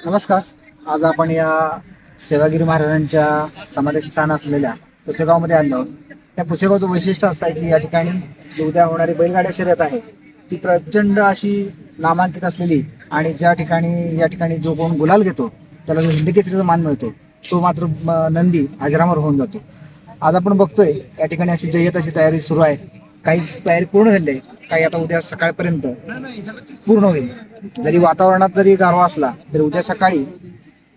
नमस्कार. आज आपण या सेवागिरी महाराजांच्या समाधीस्थान असलेल्या पुसेगावमध्ये आलो आहोत. त्या पुसेगावचं वैशिष्ट्य असं आहे की या ठिकाणी जी उद्या होणारी बैलगाड्या शर्यत आहे ती प्रचंड अशी नामांकित असलेली आणि या ठिकाणी जो कोण गुलाल घेतो त्याला जो हिंदकेसरीचा मान मिळतो तो मात्र नंदी अजरामर होऊन जातो. आज आपण बघतोय या ठिकाणी अशी जय्यत अशी तयारी सुरू आहे. काही तयारी पूर्ण झाली आहे, काही आता उद्या सकाळपर्यंत पूर्ण होईल. जरी वातावरणात जरी गारवा असला तरी उद्या सकाळी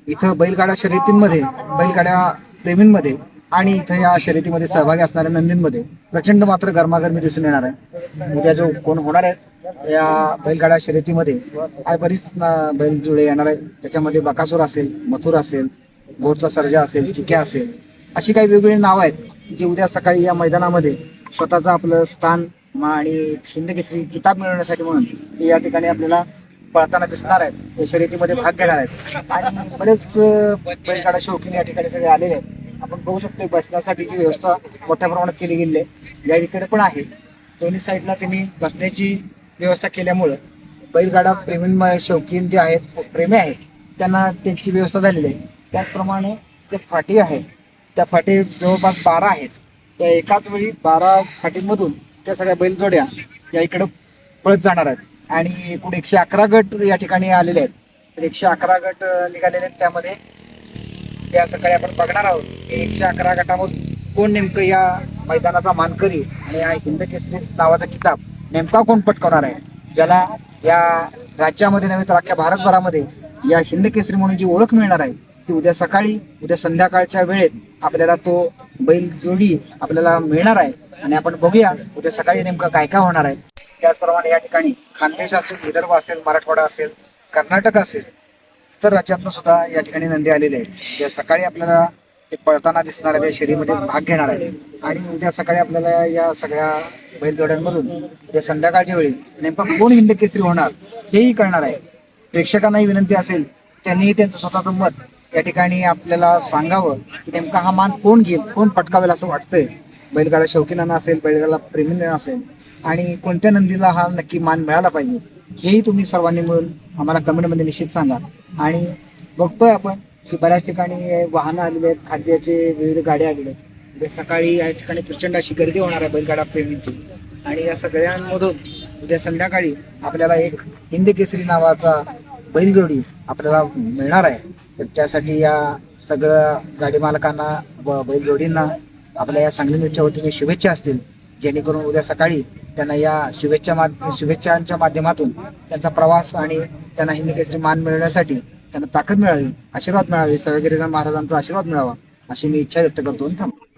इथं बैलगाडा शर्यतींमध्ये, बैलगाड्या प्रेमींमध्ये आणि इथं या शर्यतीमध्ये सहभागी असणाऱ्या नंदींमध्ये प्रचंड मात्र गरमागरमी दिसून येणार आहे. उद्या जो कोण होणार आहेत या बैलगाडा शर्यतीमध्ये बरीच बैलजोडे येणार आहेत. त्याच्यामध्ये बकासूर असेल, मथुर असेल, घोडचा सर्जा असेल, चिक्या असेल, अशी काही वेगवेगळी नावं आहेत जी उद्या सकाळी या मैदानामध्ये स्वतःचं आपलं स्थान आणि हिंदकेसरी किताब मिळवण्यासाठी म्हणून ते या ठिकाणी आपल्याला पळताना दिसणार आहेत. ते शर्यतीमध्ये भाग घेणार आहेत आणि बरेच बैलगाडा शौकीन या ठिकाणी सगळे आलेले आहेत. आपण बघू शकतो बसण्यासाठीची व्यवस्था मोठ्या प्रमाणात केली गेली आहे. या इकडे पण आहे, दोन्ही साईडला त्यांनी बसण्याची व्यवस्था केल्यामुळं बैलगाडा प्रेमी शौकीन जे आहेत, प्रेमी आहेत, त्यांना त्यांची व्यवस्था झालेली आहे. त्याचप्रमाणे ते फाटी आहेत, त्या फाटी जवळपास 12 आहेत. त्या एकाच वेळी 12 फाटींमधून त्या सगळ्या बैलजोड्या या इकडं पळत जाणार आहेत आणि एकूण 111 गट या ठिकाणी आलेले आहेत. तर 111 गट निघालेले आहेत. त्यामध्ये त्या सकाळी आपण बघणार आहोत की 111 गटामधून कोण नेमकं या मैदानाचा मानकरी आणि या हिंदकेसरी नावाचा किताब नेमका कोण पटकावणार आहे, ज्याला या राज्यामध्ये नव्हे तर अख्ख्या भारतभरामध्ये या हिंदकेसरी म्हणून जी ओळख मिळणार आहे ती उद्या सकाळी, उद्या संध्याकाळच्या वेळेत आपल्याला तो बैल जोडी आपल्याला मिळणार आहे. आणि आपण बघूया उद्या सकाळी नेमकं काय काय होणार आहे. त्याचप्रमाणे या ठिकाणी खानदेश असेल, विदर्भ असेल, मराठवाडा असेल, कर्नाटक असेल, इतर राज्यातनं सुद्धा या ठिकाणी नंदी आलेले आहेत. त्या सकाळी आपल्याला ते पळताना दिसणाऱ्या त्या शर्यतीमध्ये भाग घेणार आहे. आणि उद्या सकाळी आपल्याला या सगळ्या बैलजोड्यांमधून उद्या संध्याकाळच्या वेळी नेमकं कोण हिंदकेसरी होणार हेही कळणार आहे. प्रेक्षकांनाही विनंती असेल त्यांनी त्यांचं स्वतःचं मत या ठिकाणी आपल्याला सांगावं की नेमका हा मान कोण घेईल, कोण पटकावेल असं वाटतंय. बैलगाडा शौकीनांना असेल, बैलगाडा प्रेमींना असेल आणि कोणत्या नंदीला हा नक्की मान मिळाला पाहिजे हेही तुम्ही सर्वांनी मिळून आम्हाला कमेंटमध्ये निश्चित सांगा. आणि बघतोय आपण की बऱ्याच ठिकाणी वाहनं आलेले आहेत, खाद्याचे विविध गाड्या आलेल्या आहेत. उद्या सकाळी या ठिकाणी प्रचंड अशी गर्दी होणार आहे बैलगाडा प्रेमींची. आणि या सगळ्यांमधून उद्या संध्याकाळी आपल्याला एक हिंदकेसरी नावाचा बैलजोडी आपल्याला मिळणार आहे. तर त्यासाठी या सगळं गाडी मालकांना व बैलजोडींना आपल्या या सांगली न्यूजच्या वतीने शुभेच्छा असतील, जेणेकरून उद्या सकाळी त्यांना या शुभेच्छांच्या माध्यमातून त्यांचा प्रवास आणि त्यांना हिंदकेसरी मान मिळवण्यासाठी त्यांना ताकद मिळावी, आशीर्वाद मिळावी, सेवागिरी महाराजांचा आशीर्वाद मिळावा अशी मी इच्छा व्यक्त करतो. थांबतो.